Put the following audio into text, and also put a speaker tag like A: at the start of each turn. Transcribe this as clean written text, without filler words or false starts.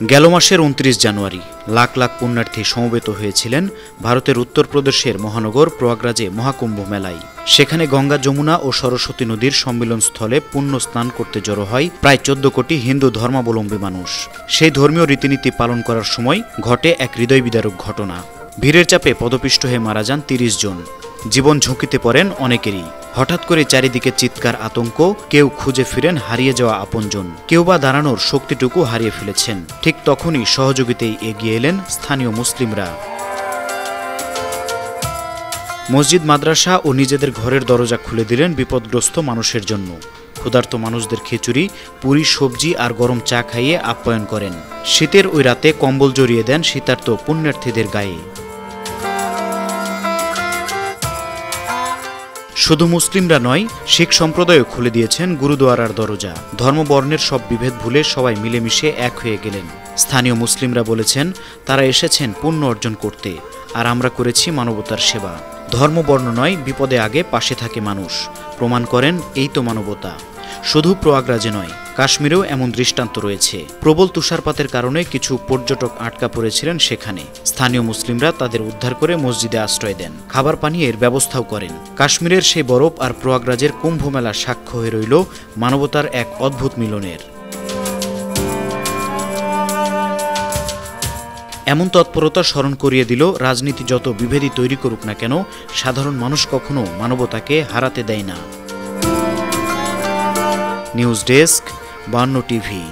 A: গেল মাসের ২৯ জানুয়ারি লাখ লাখ পুণ্যার্থী সমবেত হয়েছিলেন ভারতের উত্তরপ্রদেশের মহানগর প্রয়াগরাজে মহাকুম্ভ মেলায়। সেখানে গঙ্গা, যমুনা ও সরস্বতী নদীর সম্মিলনস্থলে পুণ্য স্নান করতে জড়ো হয় প্রায় ১৪ কোটি হিন্দু ধর্মাবলম্বী মানুষ। সেই ধর্মীয় রীতিনীতি পালন করার সময় ঘটে এক হৃদয়বিদারক ঘটনা। ভিড়ের চাপে পদপিষ্ট হয়ে মারা যান ৩০ জন। জীবন ঝুঁকিতে পড়েন অনেকেরই। হঠাৎ করে চারিদিকে চিৎকার, আতঙ্ক, কেউ খুঁজে ফিরেন হারিয়ে যাওয়া আপনজন, কেউ বা দাঁড়ানোর শক্তিটুকু হারিয়ে ফেলেছেন। ঠিক তখনই সহযোগিতায় এগিয়ে এলেন স্থানীয় মুসলিমরা। মসজিদ, মাদ্রাসা ও নিজেদের ঘরের দরজা খুলে দিলেন বিপদগ্রস্ত মানুষের জন্য। ক্ষুধার্ত মানুষদের খিচুড়ি, পুরি, সবজি আর গরম চা খাইয়ে আপ্যায়ন করেন। শীতের ওই রাতে কম্বল জড়িয়ে দেন শীতার্ত পুণ্যার্থীদের গায়ে। শুধু মুসলিমরা নয়, শিখ সম্প্রদায়ও খুলে দিয়েছেন গুরুদুয়ারার দরজা। ধর্মবর্ণের সব বিভেদ ভুলে সবাই মিলেমিশে এক হয়ে গেলেন। স্থানীয় মুসলিমরা বলেছেন তারা এসেছেন পুণ্য অর্জন করতে, আর আমরা করেছি মানবতার সেবা। ধর্মবর্ণ নয়, বিপদে আগে পাশে থাকে মানুষ। প্রমাণ করেন এই তো মানবতা। শুধু প্রয়াগরাজে নয়, কাশ্মীরেও এমন দৃষ্টান্ত রয়েছে। প্রবল তুষারপাতের কারণে কিছু পর্যটক আটকা পড়েছিলেন সেখানে। স্থানীয় মুসলিমরা তাদের উদ্ধার করে মসজিদে আশ্রয় দেন, খাবার পানীয়ের ব্যবস্থাও করেন। কাশ্মীরের সেই বরফ আর প্রয়াগরাজের কুম্ভ মেলা সাক্ষ্য হয়ে রইল মানবতার এক অদ্ভুত মিলনের। এমন তৎপরতা স্মরণ করিয়ে দিল, রাজনীতি যত বিভেদই তৈরি করুক না কেন, সাধারণ মানুষ কখনো মানবতাকে হারাতে দেয় না। News desk, ৫২ TV.